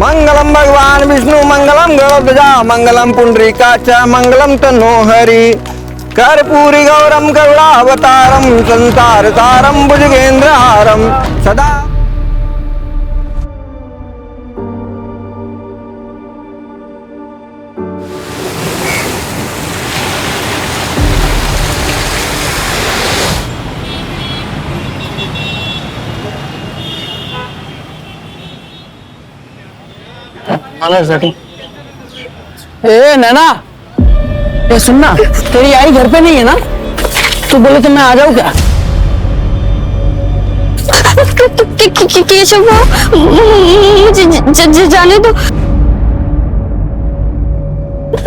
मंगलम भगवान विष्णु मंगलम गरुड़ध्वजा मंगलम पुंडरीकाक्ष मंगलम तनोहरि कर्पूरी गौरम करुणावतारम संसार सारम भुजगेंद्रहारम सदा। ए नैना, ये सुनना, तेरी आई घर पे नहीं है ना? तू बोले तो मैं आ जाऊँ क्या? केशव मुझे जाने दो।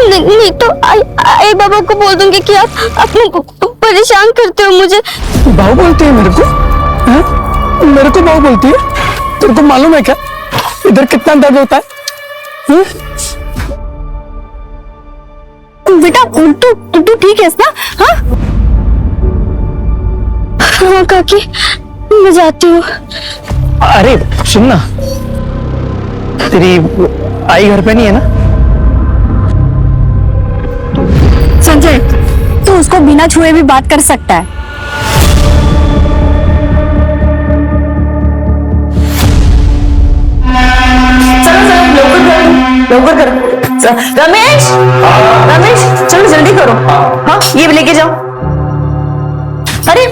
नहीं तो आई बाबा को बोल दूंगी कि आप अपने परेशान करते हो मुझे। भाव बोलती है मेरे को? हैं? मेरे को भाव बोलती है? तेरे को मालूम है क्या इधर कितना दर्द होता है? बेटा तू ठीक है ना? हाँ हाँ काकी, मैं जाती हूँ। अरे सुनना, तेरी आई घर पे नहीं है ना? संजय, तू उसको बिना छुए भी बात कर सकता है। लवकर करो रमेश, रमेश चलो जल्दी करो। हाँ ये भी लेके जाओ। अरे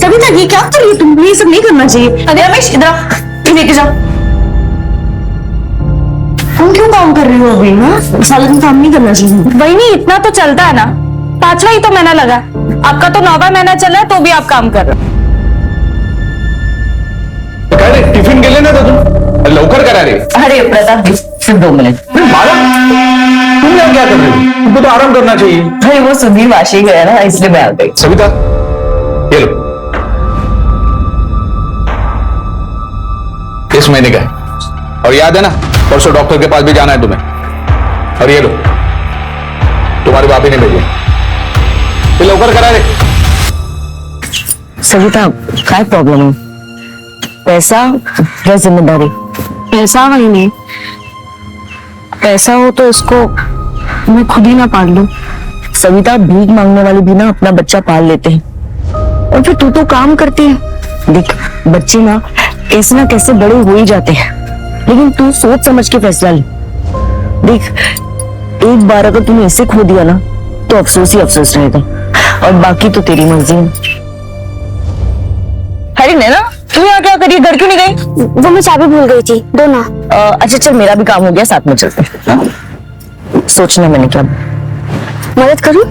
सविता ये क्या कर रही है तुम? ये सब नहीं करना चाहिए। अरे रमेश इधर ये लेके जाओ। तुम क्यों काम कर रही हो अभी? हाँ सारा दिन काम नहीं करना चाहिए। वही नहीं, इतना तो चलता है ना। 5वां ही तो महीना लगा, आपका तो 9वां महीना चल रहा है तो भी आप काम कर रहे हो। टिफिन गेले ना तो तुम लवकर करा रे। अरे प्रताप सिर्फ 2 मिनट। तुम यहाँ क्या कर रही हो? तुमको तो आराम करना चाहिए। अरे वो सुधीर वाशी गया ना इसलिए मैं आ गई। सविता ये लो, इस महीने का है और याद है ना परसों डॉक्टर के पास भी जाना है तुम्हें। और ये लो तुम्हारे भाभी ने भेजे, ये लवकर करा रे। सविता काय प्रॉब्लम है? पैसा या जिम्मेदारी? पैसा वही नहीं, पैसा हो तो इसको मैं खुद ही ना पाल लूं। सविता भीख मांगने वाले भी ना अपना बच्चा पाल लेते हैं और फिर तू तो काम करती है। देख बच्चे ना कैसे बड़े हो ही जाते हैं, लेकिन तू सोच समझ के फैसला ले। देख एक बार अगर तूने इसे खो दिया ना तो अफसोस ही अफसोस रहेगा और बाकी तो तेरी मर्जी है। अरे नैना तू यहाँ क्या करी? घर क्यों नहीं गई? वो मैं चाबी भूल गई थी, दो ना। अच्छा चल मेरा भी काम हो गया, साथ में चलते हैं। सोचना मैंने क्या मदद करूं?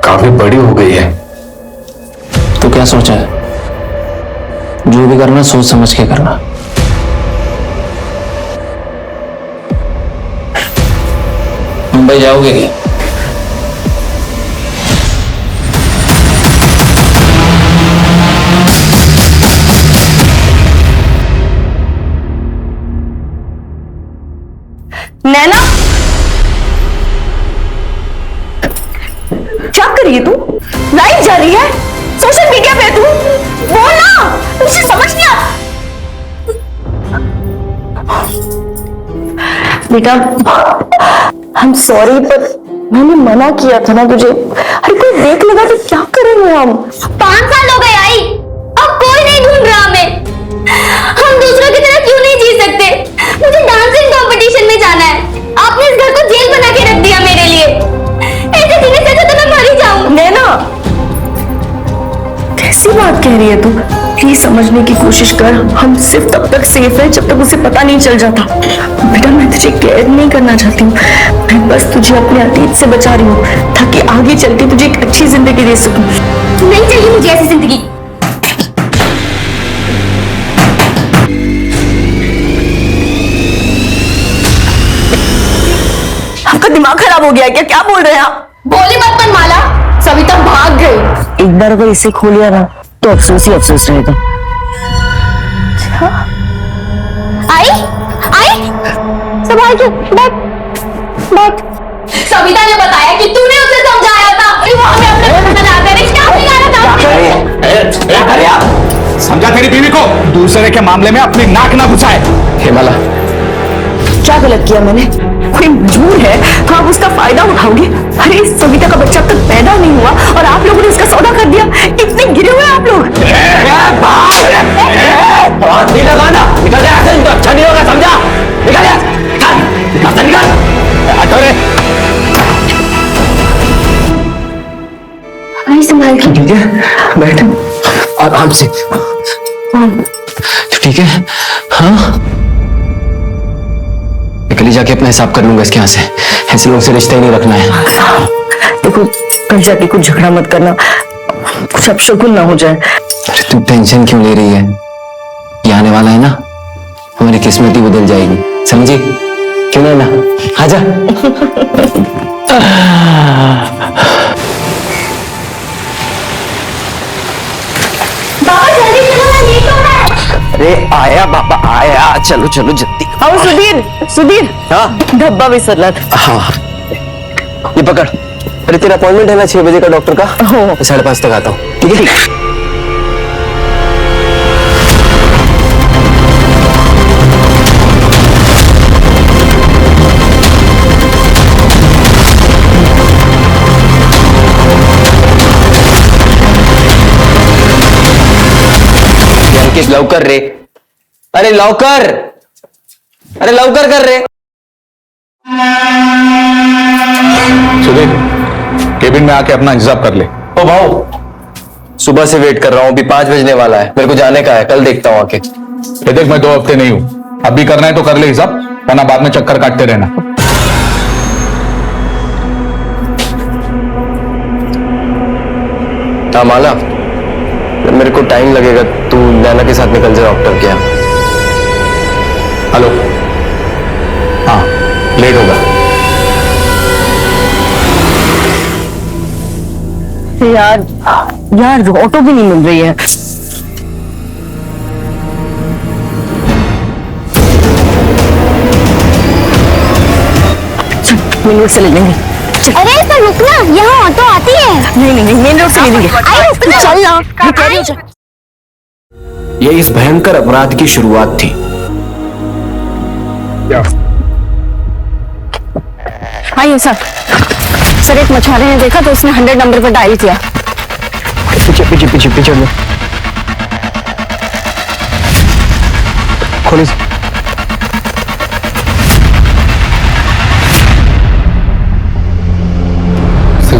काफी बड़ी हो गई है। तो क्या सोचा है? जो भी करना सोच समझ के करना। मुंबई जाओगे क्या? नैना क्या कर रही है तू? लाइव जा रही है सोशल मीडिया पे। तू बोल ना, तुझे समझ नहीं आता? बेटा हम सॉरी, पर मैंने मना किया था ना तुझे। अरे कोई देख लेगा तो क्या करेंगे हम? 5 साल हो गए आई, अब कोई नहीं ढूंढ रहा हमें। हम दूसरों की तरह क्यों नहीं जी सकते? मुझे डांसिंग कंपटीशन में जाना है, आपने इस घर को जेल बना के रख दिया मेरे लिए। ऐसे जीने से तो मैं मर ही जाऊं। नैना कैसी बात कह रही है तू? प्लीज समझने की कोशिश कर। हम सिर्फ तब तक सेफ है जब तक उसे पता नहीं चल जाता। बेटा मैं तुझे कैद नहीं करना चाहती हूँ, मैं बस तुझे अपने अतीत से बचा रही हूँ ताकि आगे चल के तुझे एक अच्छी जिंदगी दे सकूं। नहीं चाहिए मुझे ऐसी जिंदगी। आपका दिमाग खराब खराब हो गया क्या? क्या बोल रहे हैं आप? बोली मत मन माला, सविता भाग गई। एक बार अगर इसे खो लिया ना तो अफसोस ही अफसोस रहेगा। आई आई संभाल के बैठ बैठ। सविता ने बताया कि तूने उसे समझाया था कि वो हमें अपने घर में ना करे। क्या बिगाड़ा था? समझा तेरी बीवी को दूसरे के मामले में अपनी नाक ना घुसाए। हेमाला, क्या गलत किया मैंने? कोई मजबूर है तो आप उसका फायदा उठाओगे? अरे सविता का बच्चा अब तक पैदा नहीं हुआ और आप लोगों ने इसका सौदा कर दिया। कितने गिरे हुए आप लोग। नहीं लगाना, निकल जा ऐसे तो अच्छा नहीं होगा, समझा? निकल जा, निकल निकल। आई संभाल के। ठीक है, बैठ आराम से। ठीक है? हाँ, कल जाके अपना हिसाब कर लूंगा इसके यहाँ से। ऐसे लोगों से रिश्ता ही नहीं रखना है। देखो कल जाके कुछ झगड़ा मत करना, कुछ अपशकुन ना हो जाए। अरे तू टेंशन क्यों ले रही है? ये आने वाला है ना, हमारी किस्मत ही बदल जाएगी, समझी? क्यों ना आजा। बाबा जल्दी चलो ना, लेट हो रहा है। अरे आया बाबा आया, चलो चलो जल्दी। आओ सुधीर, सुधीर। हाँ धब्बा विसरला था। हाँ, ये पकड़। अरे तेरा अपॉइंटमेंट है ना 6 बजे का डॉक्टर का। हो। 5:30 तक आता हूँ, ठीक है? लवकर रे, अरे लवकर, अरे लवकर कर रे। सुधीर, केबिन में आके अपना हिसाब कर ले। ओ भाऊ, सुबह से वेट कर रहा हूँ, अभी 5 बजने वाला है, मेरे को जाने का है, कल देखता हूँ आके। ये देख, मैं 2 हफ्ते नहीं हूं, अभी करना है तो कर ले हिसाब, वरना बाद में चक्कर काटते रहना। हाँ माला, मेरे को टाइम लगेगा, तू नैना के साथ निकल जा डॉक्टर के यहाँ। हेलो, हाँ लेट होगा। यार यार ऑटो भी नहीं मिल रही है। मेन रोड से ले लेंगे। अरे पर रुकना, यहाँ ऑटो आती है। नहीं नहीं नहीं, मेन रोड से ले लेंगे। आई रुकना, चल ना, मैं कह रही हूँ चल। यह इस भयंकर अपराध की शुरुआत थी। आइए सर। सर एक मछुआरे ने देखा तो उसने 100 नंबर पर डायल किया। पीछे पीछे पीछे पीछे में खोली।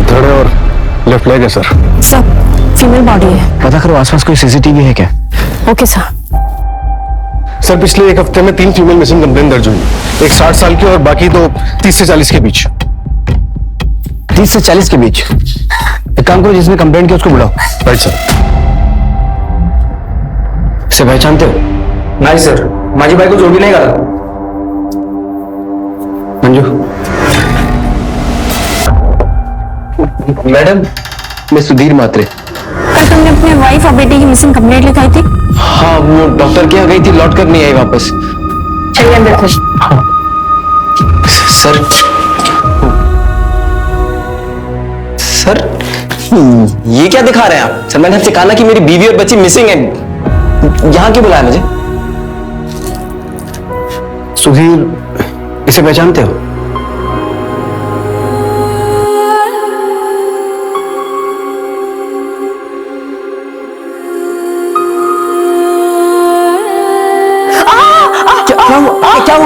धड़े और लेफ्ट लेग है सर। सर फीमेल बॉडी है। पता करो आसपास कोई सीसीटीवी है क्या? Okay sir. सर पिछले 1 हफ्ते में 3 फीमेल मिसिंग कंप्लेन दर्ज हुई, एक 60 साल की और बाकी 2 30 से 40 के बीच। 30 से 40 के बीच? एक काम करो, जिसने कंप्लेंट किया उसको बुलाओ। Right sir. इसे पहचानते हो? नहीं सर, माझी बाई को जोड़ी नहीं करा। मंजू। मैडम, मैं सुधीर मात्रे। कल तुमने अपने वाइफ और बेटी की मिसिंग कंप्लेंट लिखाई थी। हाँ, वो डॉक्टर के यहाँ गई थी, लौट कर नहीं आई वापस। चलिए अंदर खुश। सर, सर ये क्या दिखा रहे हैं आप? सर मैंने आपसे कहा ना कि मेरी बीवी और बच्ची मिसिंग है, यहाँ क्यों बुलाया मुझे? सुधीर, इसे पहचानते हो?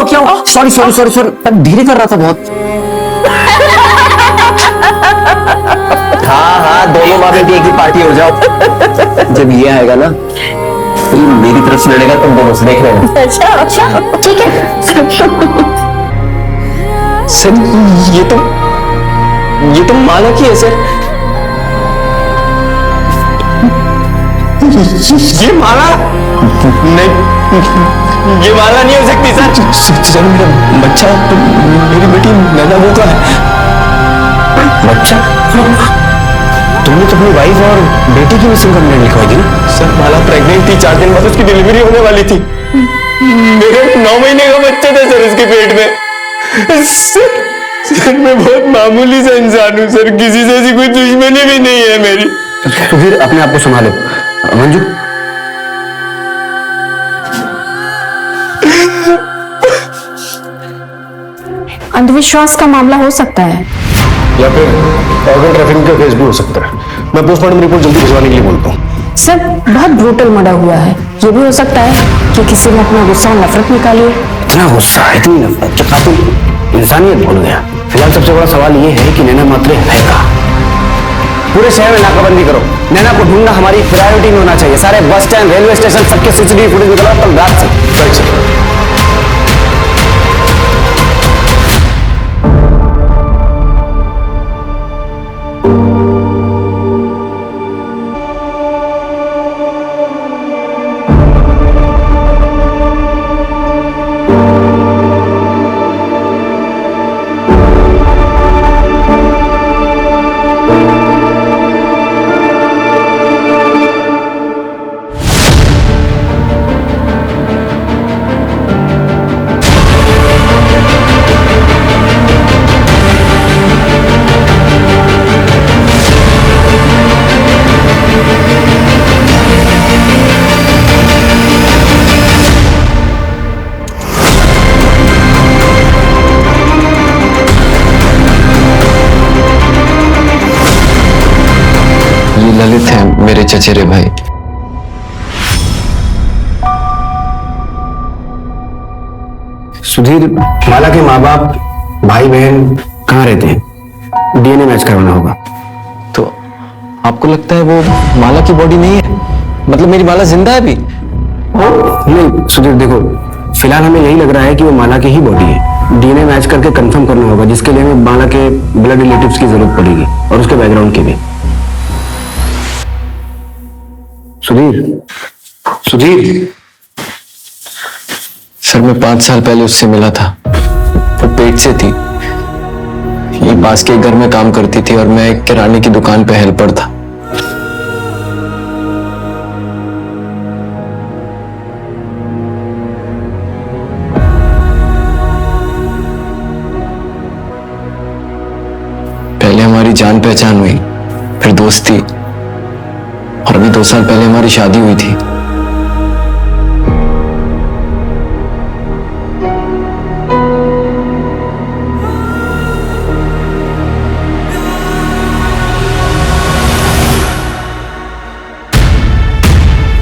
क्या हुआ? सॉरी सॉरी सॉरी सॉरी, धीरे कर रहा था बहुत। हाँ हाँ, दोनों माँ बेटी एक ही पार्टी हो जाओ। जब ये आएगा ना, तो ये मेरी तरफ से लड़ेगा, तुम दोनों से देख लेना। अच्छा ठीक है। सर ये तो माला की है सर। ये माला नहीं, ये माला नहीं हो सकती सर। सर मेरा बच्चा तो मेरी बेटी नैना वो का है। बच्चा? तुमने तो अपनी वाइफ और बेटी की मिसिंग कंप्लेंट लिखवाई थी ना? सर माला प्रेग्नेंट थी, 4 दिन बाद उसकी डिलीवरी होने वाली थी। मेरे 9 महीने का बच्चा था सर उसके पेट में। सर मैं बहुत मामूली सा इंसान हूँ सर, किसी से ऐसी कोई दुश्मनी भी नहीं है मेरी। तो फिर अपने आप को संभालो। मंजू, अंधविश्वास का मामला हो सकता है। या फिर ऑर्गन ट्रैफिकिंग का केस भी हो सकता है। मैं पोस्टमार्टम रिपोर्ट जल्दी भिजवाने के लिए बोलता हूँ। सर बहुत ब्रूटल मर्डर हुआ है, ये भी हो सकता है कि किसी ने अपना गुस्सा और नफरत निकाली है। इतना गुस्सा, इतनी नफरत कि कातिल इंसानियत भूल गया। फिलहाल सबसे बड़ा सवाल ये है कि नैना मात्रे है कहाँ? पूरे शहर में नाकाबंदी करो। नैना को ढूंढना हमारी प्रायोरिटी में होना चाहिए। सारे बस स्टैंड, रेलवे स्टेशन, सबके सीसीटीवी फुटेज निकालो कल रात से। Right sir. ये ललित हैं मेरे चचेरे भाई। सुधीर, माला के माँ बाप, भाई बहन कहाँ रहते हैं? डीएनए मैच करवाना होगा। तो आपको लगता है वो माला की बॉडी नहीं है? मतलब मेरी माला जिंदा है अभी? नहीं सुधीर, देखो फिलहाल हमें यही लग रहा है कि वो माला की ही बॉडी है। डीएनए मैच करके कंफर्म करना होगा, जिसके लिए हमें माला के ब्लड रिलेटिव्स की जरूरत पड़ेगी और उसके बैकग्राउंड की भी। सुधीर, सुधीर, सर मैं 5 साल पहले उससे मिला था। वो पेट से थी, ये पास के घर में काम करती थी और मैं एक किराने की दुकान पे हेल्पर था। पहले हमारी जान पहचान हुई, फिर दोस्ती, और अभी 2 साल पहले हमारी शादी हुई थी।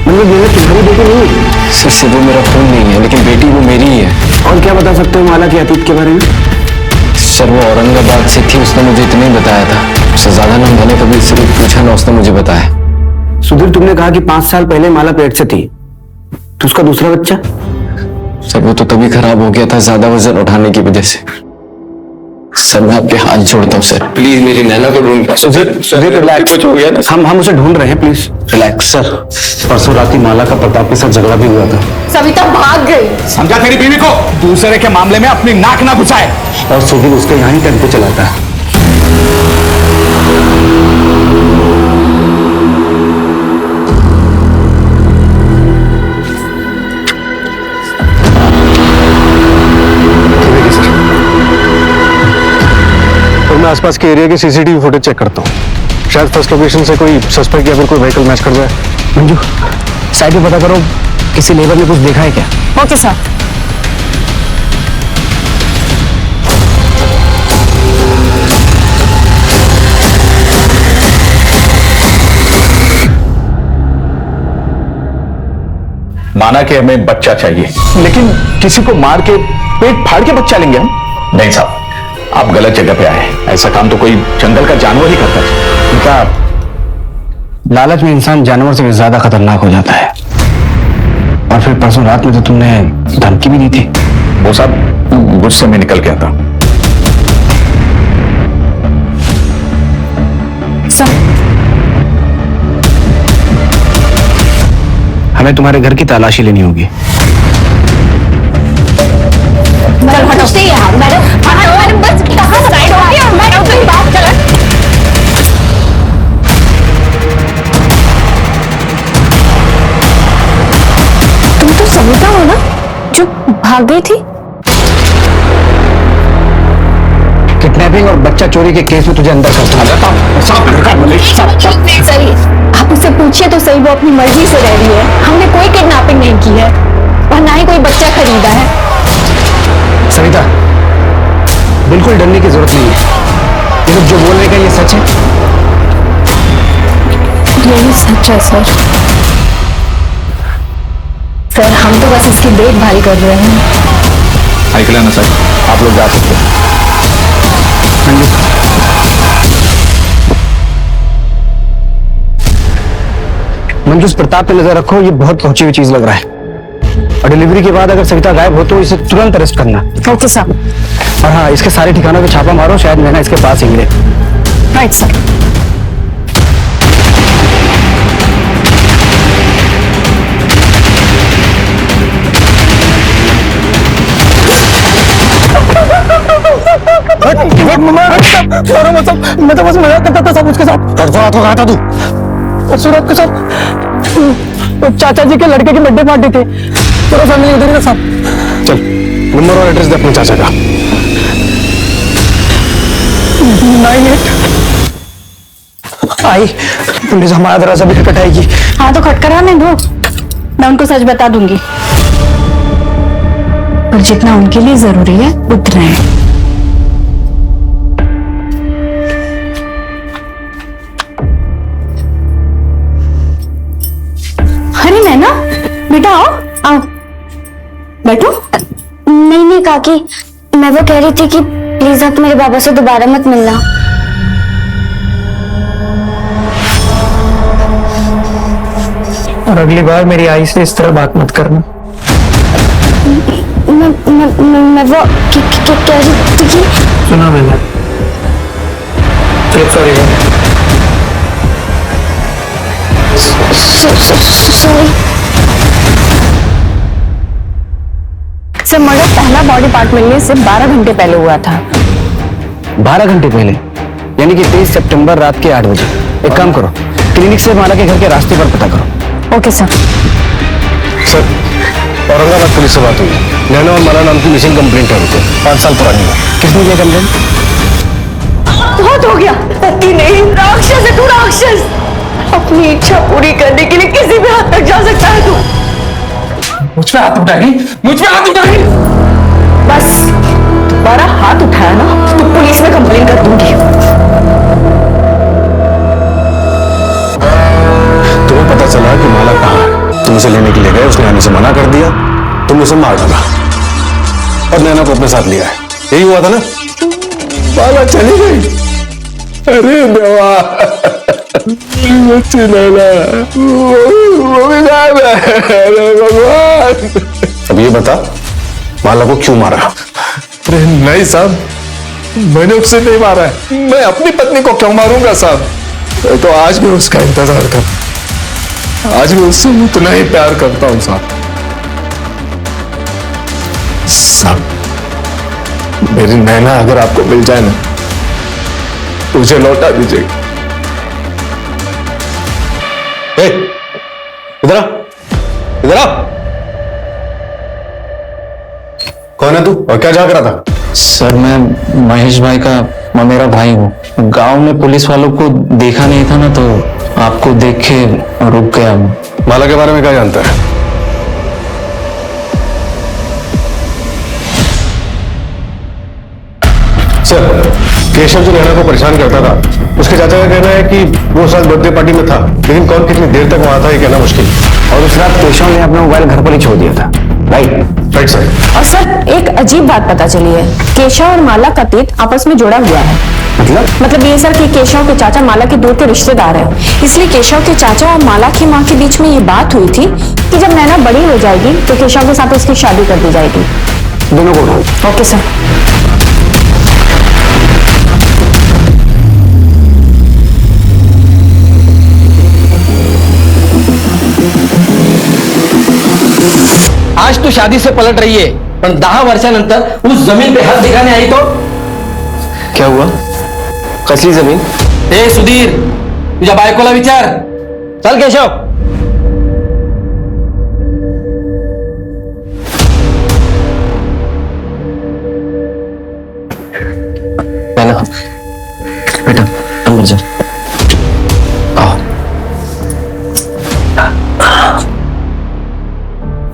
मतलब ये तुम्हारी बेटी नहीं है? सर सिर्फ वो मेरा खून नहीं है, लेकिन बेटी वो मेरी ही है। और क्या बता सकते हो माला के अतीत के बारे में? सर वो औरंगाबाद से थी, उसने मुझे इतना ही बताया था। उससे ज्यादा ना मैंने कभी सिर्फ पूछा ना उसने मुझे बताया। सुधीर, तुमने कहा कि 5 साल पहले माला पेट से थी, तो उसका दूसरा बच्चा? सर वो तो तभी खराब हो गया था ज्यादा वजन उठाने की वजह से। सर मैं आपके हाथ जोड़ता हूँ सर, प्लीज मेरी नैना को ढूंढ। सुधीर, सुधीर रिलैक्स। कुछ हो गया ना? हम उसे ढूंढ रहे हैं, प्लीज रिलैक्स। सर परसों रात ही माला का प्रताप के साथ झगड़ा भी हुआ था। सविता भाग गई। समझा तेरी बीवी को? दूसरे के मामले में अपनी नाक ना घुसाए। और सुधीर उसके यहाँ ही टेंपो चलाता है। मैं आसपास के एरिया के सीसीटीवी फुटेज चेक करता हूँ। शायद फर्स्ट लोकेशन से कोई सस्पेक्ट या फिर कोई व्हीकल मैच कर जाए। मंजू, साइड पे पता करो किसी लेबर ने कुछ देखा है क्या? Okay sir. माना कि हमें बच्चा चाहिए, लेकिन किसी को मार के पेट फाड़ के बच्चा लेंगे हम? नहीं साहब, आप गलत जगह पे आए। ऐसा काम तो कोई जंगल का जानवर ही करता है। बेटा, लालच में इंसान जानवर से भी ज्यादा खतरनाक हो जाता है। और फिर परसों रात में तो तुमने धमकी भी दी थी। वो साहब गुस्से में निकल गया था। सर हमें तुम्हारे घर की तलाशी लेनी होगी। मैडम बस कहाँ साइड हो गया? मैडम कोई बात कर। भाग गई थी। किडनैपिंग और बच्चा चोरी के केस में तुझे अंदर कर सही, आप उससे पूछिए तो सही, वो अपनी मर्जी से रह रही है। हमने कोई किडनैपिंग नहीं की है और ना ही कोई बच्चा खरीदा है। सविता, बिल्कुल डरने की जरूरत नहीं है। ये लोग जो बोल रहे हैं ये सच है? यही सच है सर। सर हम तो बस इसकी देखभाल कर रहे हैं। आइकला ना सर, आप लोग जा सकते हैं। मंजूस, प्रताप पे नजर रखो, ये बहुत पहुंची हुई चीज लग रहा है। और डिलीवरी के बाद अगर सविता गायब हो तो इसे तुरंत अरेस्ट करना। Okay sir. और हाँ, इसके सारे ठिकानों पे छापा मारो, शायद नैना इसके पास ही मिले। Right sir. मैं तो बस मजाक करता था सब उसके साथ। परसों हाथों कहा था तू? सूरत के साथ तो चाचा जी के लड़के की बर्थडे पार्टी थी, पूरा फैमिली उधर का साथ। चल, नंबर और एड्रेस दे अपने चाचा का। 98 आई पुलिस हमारा दरवाजा भी खटखटाएगी। हाँ तो खटखटाने दो, मैं उनको सच बता दूंगी, पर जितना उनके लिए जरूरी है उतना है। अरे नैना बेटा, आओ आओ बैठो। नहीं नहीं काकी, मैं वो कह रही थी कि प्लीज आप मेरे बाबा से दोबारा मत मिलना। और अगली बार मेरी आई से इस तरह बात मत करना। मैं वो कह रही थी कि सुना मैंने। Sorry sorry. सर मर्डर पहला बॉडी पार्ट मिलने से 12 घंटे पहले हुआ था। 12 घंटे पहले, यानी कि 23 सितंबर रात के 8 बजे। एक काम करो, क्लिनिक से माला के घर के रास्ते पर पता करो। Okay sir. Sir, Aurangabad police से बात हुई। नैना और माला नाम की मिसिंग कंप्लेंट है उनको, 5 साल पुरानी है। किसने किया कंप्लेंट? बहुत हो गया, पति नहीं, राक्षस है तू, राक्षस। अपनी इच्छा पूरी करने के लिए किसी भी हद तक जा सकता है तू। मुझ पे हाथ उठाएगी, मुझ पे हाथ उठाएगी। बस दोबारा हाथ उठाया ना तो पुलिस में कंप्लेन कर दूंगी। तुम्हें पता चला कि माला कहाँ है, तुम उसे लेने के लिए गए, उसने आने से मना कर दिया, तुम उसे मार डाला और नैना को अपने साथ लिया है। यही हुआ था ना? माला चली गई। अरे देवा, बच्ची नैना वो भी गायब है। अरे भगवान। अब ये बता, माला को क्यों मारा? अरे नहीं साहब, मैंने उसे नहीं मारा है। मैं अपनी पत्नी को क्यों मारूंगा साहब? मैं तो आज भी उसका इंतजार करता, आज भी उससे उतना ही प्यार करता हूं साहब। साहब, मेरी नैना अगर आपको मिल जाए ना, तो उसे लौटा दीजिएगा। इधर आ, इधर आ। कौन है तू और क्या जाग रहा था? सर मैं महेश भाई का मेरा भाई हूँ। गांव में पुलिस वालों को देखा नहीं था ना, तो आपको देख के रुक गया मैं। माला के बारे में क्या जानता है? सर, केशव जो नैना को परेशान करता था, उसके चाचा का कहना है कि वो साथ बर्थडे पार्टी में था, लेकिन कौन कितनी देर तक वहां था ये कहना मुश्किल है। और उस रात केशव ने अपना मोबाइल घर पर ही छोड़ दिया था। Right sir. और सर एक अजीब बात पता चली है, केशव और माला का तीत आपस में जुड़ा हुआ है। मतलब ये सर कि केशव के चाचा माला के दूर के रिश्तेदार हैं, इसलिए केशव के चाचा और माला की माँ के बीच में ये बात हुई थी कि जब नैना बड़ी हो जाएगी तो केशव के साथ उसकी शादी कर दी जाएगी। दोनों को उठाओ। Okay sir. आज तू शादी से पलट रही है, पण 10 वर्षानंतर उस जमीन पे हात दिखाने आई तो क्या हुआ? कसली जमीन? ए सुधीर, तुझ्या बायकोला विचार। चल केशव। माला, बेटा अंदर जा। आओ।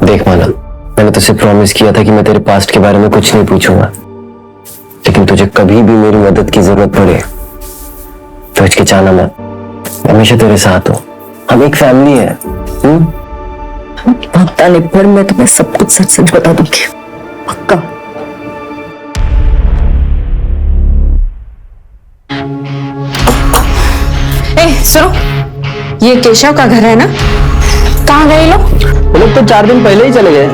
देख माला, मैंने तुझसे प्रॉमिस किया था कि मैं तेरे पास्ट के बारे में कुछ नहीं पूछूंगा, लेकिन तुझे कभी भी मेरी मदद की जरूरत पड़े तो हिचकिचाना मत, हमेशा तेरे साथ हूं। हम एक फैमिली है। वक्त आने पर मैं तुम्हें सब कुछ सच सच बता दूंगी, पक्का। सुनो, ये केशव का घर है ना? कहाँ गए लोग? वो लोग तो 4 दिन पहले ही चले गए।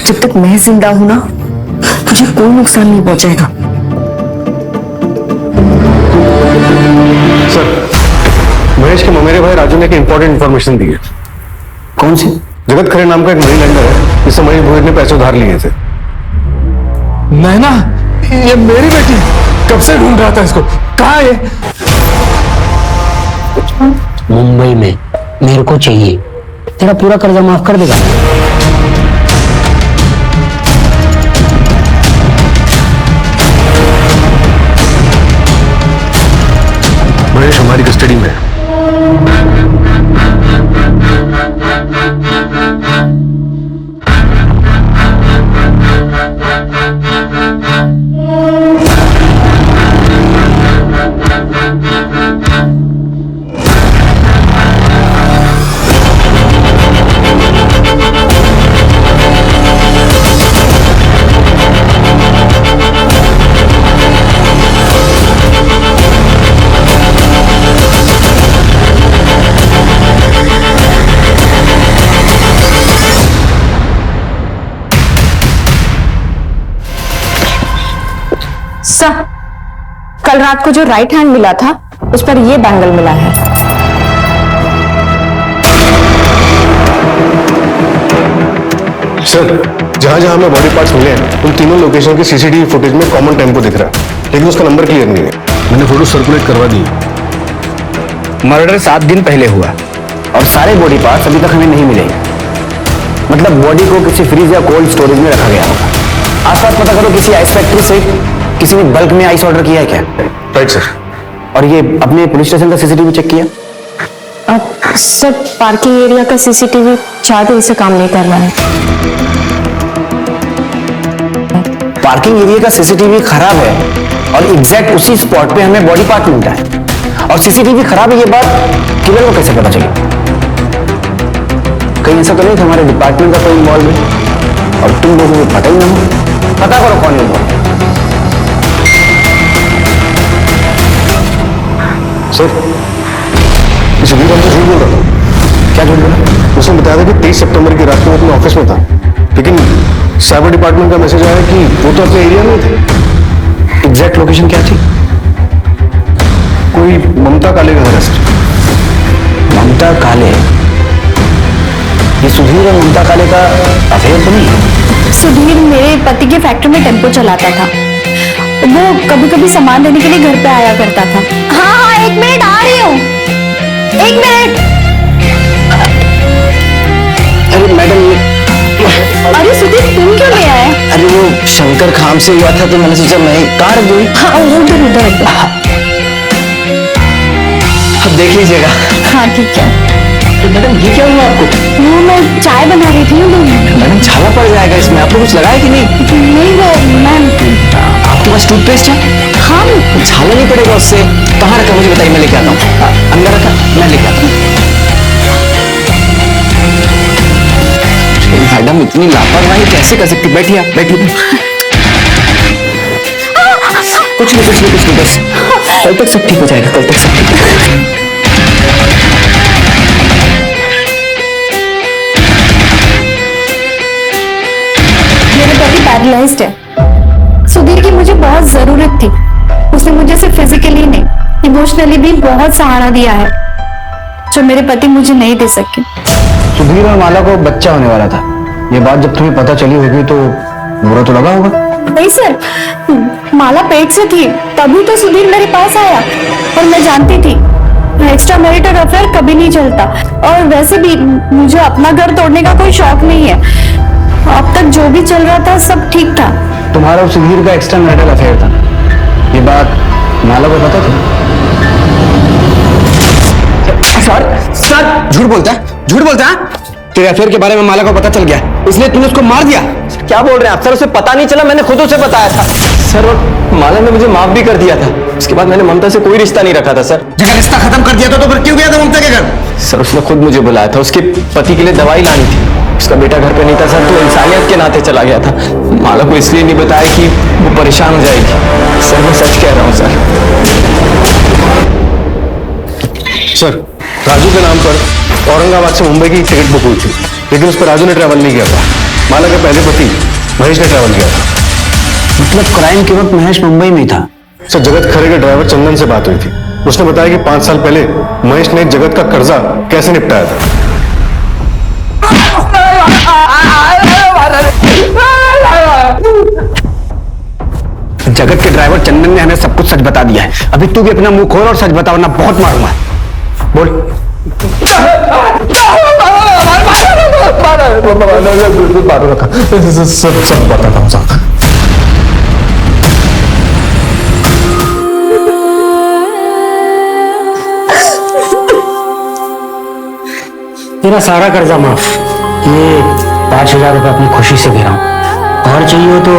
जब तक मैं जिंदा हूं ना, मुझे कोई नुकसान नहीं पहुंचाएगा। सर, महेश के ममेरे भाई राजू ने एक इंपॉर्टेंट इन्फॉर्मेशन दी है। कौन सी? जगत खरे नाम का एक मनी लेंडर है, जिससे महेश भोज ने पैसे उधार लिए थे। नैना, ये मेरी बेटी है। कब से ढूंढ रहा था इसको, कहाँ है ये? मुंबई में। मेरे को चाहिए, तेरा पूरा कर्जा माफ कर देगा। महेश हमारी कस्टडी में है। सर, कल रात को जो राइट हैंड मिला था उस पर ये बैंगल मिला है। सर, जहां जहां हमें बॉडी पार्ट्स मिले हैं, उन तीनों लोकेशन की सीसीटीवी फुटेज में कॉमन टेम्पो दिख रहा है, लेकिन उसका नंबर क्लियर नहीं है। मैंने फोटो सर्कुलेट करवा दी। मर्डर 7 दिन पहले हुआ और सारे बॉडी पार्ट्स अभी तक हमें नहीं मिले। मतलब बॉडी को किसी फ्रीज या कोल्ड स्टोरेज में रखा गया होगा। आसपास पता करो, किसी आइस फैक्ट्री से किसी ने बल्क में आइस ऑर्डर किया है क्या? Right sir. और ये अपने पुलिस स्टेशन का सीसीटीवी चेक किया? सर, पार्किंग एरिया का सीसीटीवी 4 दिन से काम नहीं कर रहा है। पार्किंग एरिया का सीसीटीवी खराब है और एग्जैक्ट उसी स्पॉट पे हमें बॉडी पार्ट मिलता है, और सीसीटीवी खराब है ये बात किलर को कैसे पता चली? कहीं ऐसा तो नहीं हमारे डिपार्टमेंट का कोई इन्वॉल्व है और तुम लोगों को पता ही ना हो? पता करो कौन इन्वॉल्व। सर, इस वीर हमसे झूठ बोल रहा था। क्या झूठ बोला? उसने बताया था कि 23 सितंबर की रात को अपने ऑफिस में था, लेकिन साइबर डिपार्टमेंट का मैसेज आया कि वो तो अपने एरिया में थे। एग्जैक्ट लोकेशन क्या थी? कोई ममता काले का घर है सर। ममता काले? ये सुधीर और ममता काले का अफेयर तो नहीं है? सुधीर मेरे पति के फैक्ट्री में टेम्पो चलाता था। वो कभी कभी सामान देने के लिए घर पे आया करता था। हाँ हाँ, 1 मिनट आ रही हूँ, 1 मिनट। अरे मैडम, अरे सुधीर, तुम क्यों ले आए? अरे वो शंकर खाम से हुआ था तो मैंने सोचा मैं कार दूँ। हाँ, उधर उधर। अब देख लीजिएगा। हाँ ठीक है। मैडम ये क्या हुआ आपको? वो मैं चाय बना रही थी। मैडम छाला पड़ जाएगा इसमें, आपने कुछ लगाया कि नहीं? नहीं, वो मैं। आपके पास टूथपेस्ट है? हाँ। छाला नहीं पड़ेगा उससे। कहाँ रखा मुझे बताइए, मैं लेके आता हूँ। अंदर रखा, मैं लेके आता हूँ। मैडम इतनी लापरवाही कैसे कर सकती? बैठिए आप, बैठिए। कुछ नहीं बस कल तक सब ठीक हो जाएगा, कल तक सब ठीक हो जाएगा। मेरे पति पैरालाइज्ड है। सुधीर की मुझे बहुत जरूरत थी। उसने मुझे सिर्फ फिजिकली नहीं, इमोशनली भी बहुत सहारा दिया है, जो मेरे पति मुझे नहीं दे सके। सुधीर और माला को बच्चा होने वाला था। ये बात जब तुम्हें पता चली होगी तो बुरा तो लगा होगा? नहीं सर, माला पेट से थी तभी तो सुधीर मेरे पास आया, और मैं जानती थी एक्स्ट्रा मैरिटल अफेयर कभी नहीं चलता, और वैसे भी मुझे अपना घर तोड़ने का कोई शौक नहीं है। अब तक जो भी चल रहा था सब ठीक था। तुम्हारा और सुधीर का एक्स्ट्रा मैरिटल अफेयर था, ये बात माला को पता था? सर झूठ बोलता है, झूठ बोलता है। तेरे अफेयर के बारे में माला को पता चल गया, इसलिए तूने उसको मार दिया। क्या बोल रहे हैं आप सर? उसे पता नहीं चला, मैंने खुद उसे बताया था सर। और माला ने मुझे माफ भी कर दिया था। उसके बाद मैंने ममता से कोई रिश्ता नहीं रखा था सर। जगह रिश्ता खत्म कर दिया था तो फिर क्यों गया था ममता के घर? सर उसने खुद मुझे बुलाया था, उसके पति के लिए दवाई लानी थी। उसका बेटा घर पे नहीं था सर, तो इंसानियत के नाते चला गया था। माला को इसलिए नहीं बताया कि वो परेशान हो जाएगी। सर मैं सच कह रहा हूँ सर। सर राजू के नाम पर औरंगाबाद से मुंबई की टिकट बुक हुई थी, लेकिन उस पर राजू ने ट्रैवल नहीं किया था। माला के पहले पति महेश ने ट्रैवल किया था। मतलब क्राइम के वक्त महेश मुंबई में था? सर जगत खरे के ड्राइवर चंदन से बात हुई थी। उसने बताया कि 5 साल पहले महेश ने जगत का कर्जा कैसे निपटाया था। जगत के ड्राइवर चंदन ने हमें सब कुछ सच बता दिया है। अभी तू भी अपना मुंह खोल और सच बता, वरना बहुत मारूंगा। बोल। सब बताता हूँ साहब। तेरा सारा कर्जा माफ। ये 5,000 रुपये अपनी खुशी से दे रहा हूँ, और चाहिए हो तो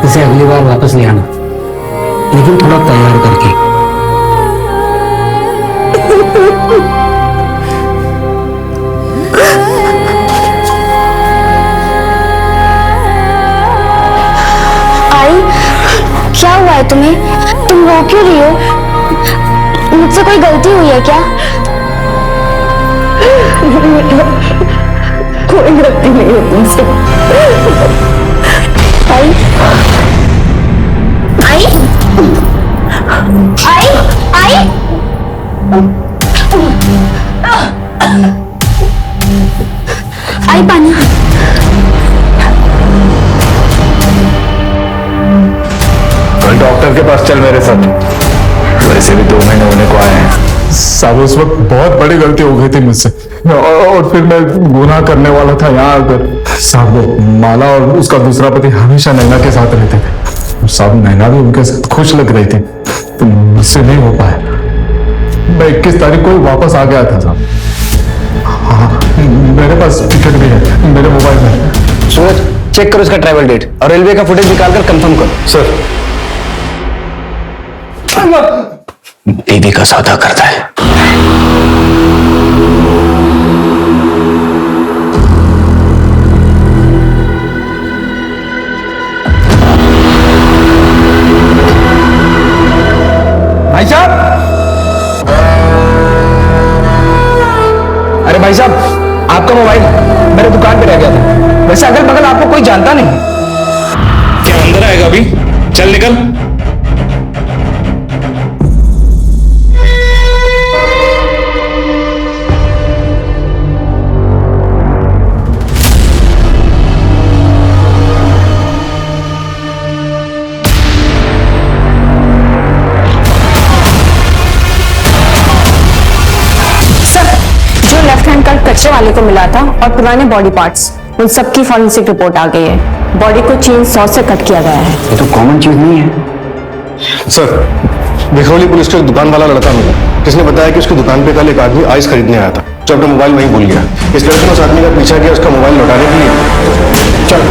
इसे अगली बार वापस ले आना, लेकिन थोड़ा तैयार करके। आई, क्या हुआ है तुम्हें? तुम रो क्यों रही हो? मुझसे कोई गलती हुई है क्या? कोई गलती नहीं है तुमसे। आई आई आई आई आई पानी। डॉक्टर के पास चल मेरे साथ। वैसे भी 2 महीने होने को आए हैं साहब। उस वक्त बहुत बड़ी गलती हो गई थी मुझसे, और फिर मैं गुनाह करने वाला था यहाँ आकर। साहब वो माला और उसका दूसरा पति हमेशा नैना के साथ रहते थे। साहब नैना भी उनके साथ खुश लग रही थी, तो मुझसे नहीं हो पाया। मैं 21 तारीख को वापस आ गया था साहब। हाँ मेरे पास टिकट भी है मेरे मोबाइल में। सूरज चेक करो इसका ट्रैवल डेट और रेलवे का फुटेज निकालकर कंफर्म करो। सर बीवी का सौदा करता है। भाई साहब, अरे भाई साहब, आपका मोबाइल मेरे दुकान पे रह गया था। वैसे अगल बगल आपको कोई जानता नहीं। क्या अंदर आएगा अभी? चल निकल। लेफ्ट हैंड का कचरे वाले को मिला था और पुराने बॉडी पार्ट्स, उन सबकी फॉरेंसिक रिपोर्ट आ गई है। बॉडी को चेन सॉ से कट किया गया है। ये तो कॉमन चीज नहीं है। सर भिखरौली पुलिस को एक दुकान वाला लड़का मिला, जिसने बताया कि उसकी दुकान पे कल एक आदमी आइस खरीदने आया था, जो अपना मोबाइल वहीं भूल गया। इस लड़के ने उस आदमी का पीछा किया उसका मोबाइल लौटाने के लिए। चल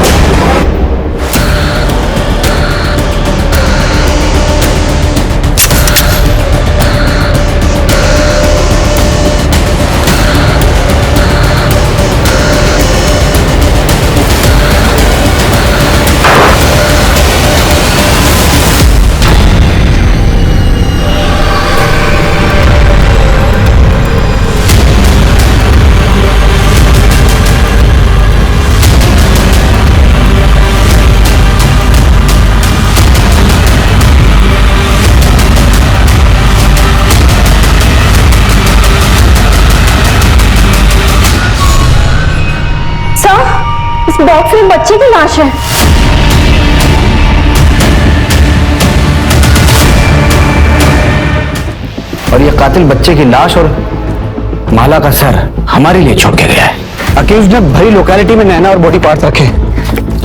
बॉक्स में बच्चे की लाश है। और ये कातिल बच्चे की लाश और माला का सर हमारे लिए छोड़ के गया है। अक्यूज ने भरी लोकेलिटी में नैना और बॉडी पार्ट्स रखे।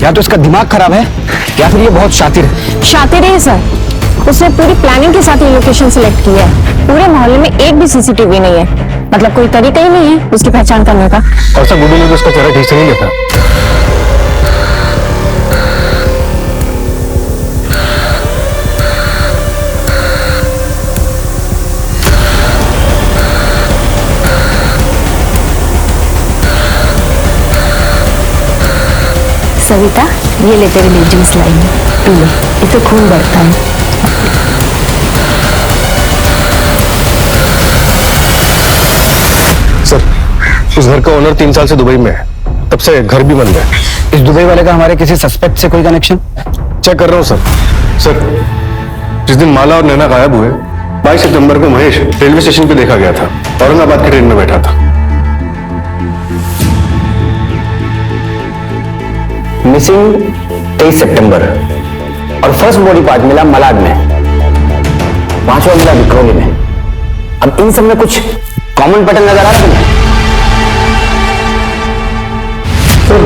या तो इसका दिमाग खराब है या फिर ये बहुत शातिर है। शातिर है सर, उसने पूरी प्लानिंग के साथ ये लोकेशन सिलेक्ट की है। पूरे मोहल्ले में एक भी सीसीटीवी नहीं है, मतलब कोई तरीका ही नहीं है उसकी पहचान करने का। और सर गुड्डू ने तो उसका चेहरा ठीक से नहीं देखा। सविता, ये ले तेरे लिए जूस लाई है, पी ले, इससे खून बढ़ता है। सर, उस घर का ओनर 3 साल से दुबई में है, तब से घर भी बंद है। इस दुबई वाले का हमारे किसी सस्पेक्ट से कोई कनेक्शन? चेक कर रहा हूँ सर। सर, जिस दिन माला और नैना गायब हुए 22 सितंबर को महेश रेलवे स्टेशन पे देखा गया था, औरंगाबाद की ट्रेन में बैठा था। मिसिंग 23 सितंबर और फर्स्ट बॉडी पार्ट मिला मलाड में, 5वां मिला विक्रोली में। अब इन सब में कुछ कॉमन पैटर्न नजर आ रहा है? सर,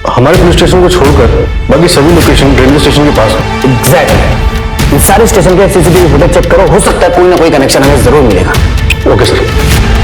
हमारे पुलिस स्टेशन को छोड़कर बाकी सभी लोकेशन रेलवे स्टेशन के पास है। एग्जैक्टली। इन सारे स्टेशन के सीसीटीवी फुटेज चेक करो, हो सकता है कोई ना कोई कनेक्शन हमें जरूर मिलेगा। Okay sir.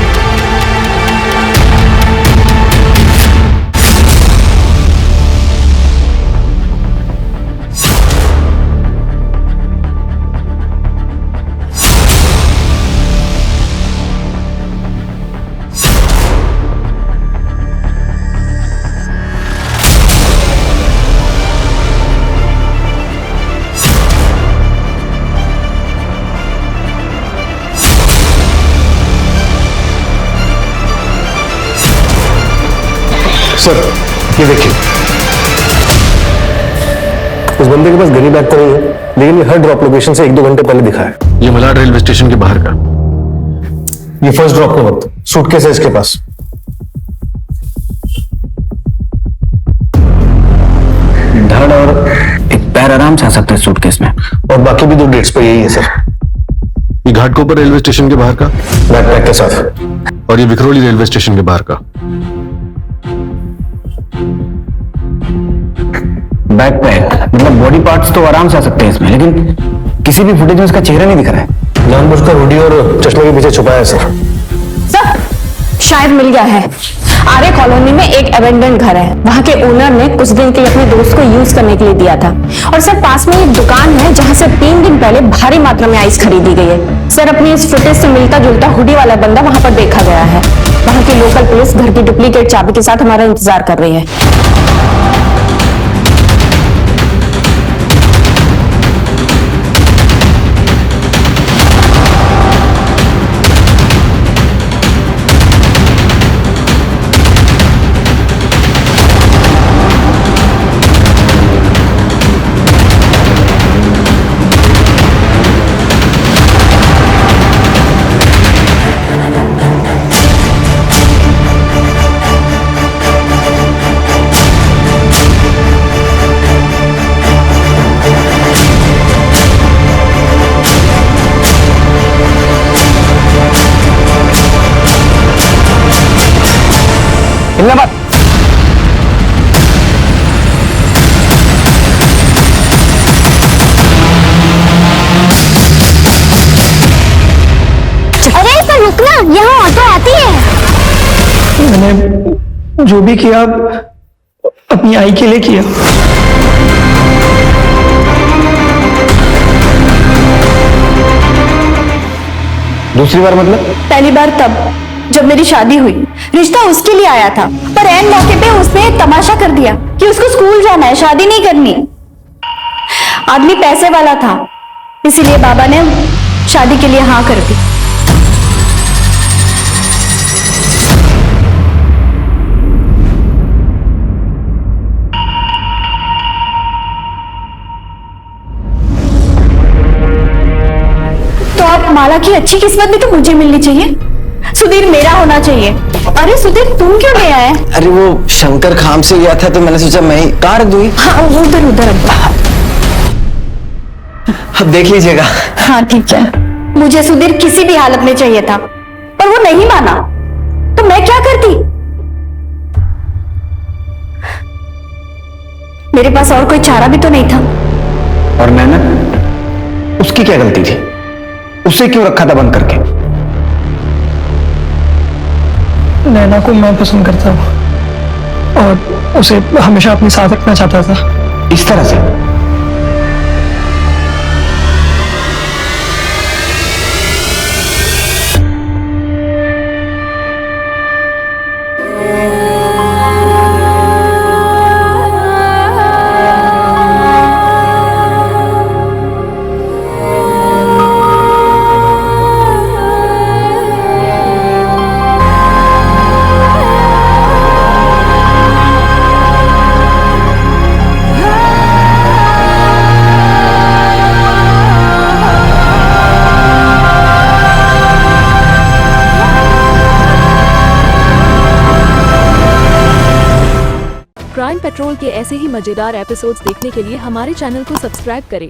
सर, ये देखिए, उस बंदे के पास गनी बैग तो नहीं है, लेकिन ये हर ड्रॉप लोकेशन से 1-2 घंटे पहले दिखा है। ये मलाड रेलवे स्टेशन के बाहर का। ये फर्स्ट ड्रॉप के वक्त सूटकेस है इसके पास। धड़ और एक पैर आराम से आ सकते हैं सूटकेस में। और बाकी भी 2 डेट्स पे यही है सर। ये घाटकोपर रेलवे स्टेशन के बाहर का बैकपैक के साथ, और ये विक्रोली रेलवे स्टेशन के बाहर का। बैकपैक मतलब बॉडी पार्ट्स तो आराम से आ सकते हैं इसमें, लेकिन किसी भी फुटेज में इसका चेहरा नहीं दिख रहा है। जानबूझकर हुडी और चश्मे के पीछे छुपाया है सर। सर, शायद मिल गया है। आर्य कॉलोनी में एक अबेंडन घर है, वहां के ओनर ने कुछ दिन के लिए अपने दोस्त को यूज करने के लिए दिया था। और सर, पास में एक दुकान है जहां से 3 दिन पहले भारी मात्रा में आइस खरीदी गई है। सर, अपनी इस फुटेज से मिलता जुलता हुडी वाला बंदा वहां पर देखा गया है। वहां की लोकल पुलिस घर की डुप्लीकेट चाबी के साथ हमारा इंतजार कर रही है। हिलना मत। अरे पर रुकना, यहाँ ऑटो आती है। मैंने जो भी किया अपनी आई के लिए किया। दूसरी बार मतलब? पहली बार तब जब मेरी शादी हुई, रिश्ता उसके लिए आया था, पर एन मौके पे उसने तमाशा कर दिया कि उसको स्कूल जाना है, शादी नहीं करनी। आदमी पैसे वाला था, इसीलिए बाबा ने शादी के लिए हाँ कर दी। तो अब माला की अच्छी किस्मत भी तो मुझे मिलनी चाहिए, सुधीर मेरा होना चाहिए। अरे सुधीर, तुम क्यों ले आए? अरे वो शंकर खाम से गया था तो मैंने सोचा मैं ही कहाँ रख दूंगी। हाँ, उधर उधर। अब देख लीजिएगा। हाँ ठीक है। मुझे सुधीर किसी भी हालत में चाहिए था, पर वो नहीं माना, तो मैं क्या करती? मेरे पास और कोई चारा भी तो नहीं था। और नैना, उसकी क्या गलती थी? उसे क्यों रखा था बंद करके? नैना को मैं पसंद करता हूँ और उसे हमेशा अपने साथ रखना चाहता था। इस तरह से? क्राइम पेट्रोल के ऐसे ही मजेदार एपिसोड्स देखने के लिए हमारे चैनल को सब्सक्राइब करें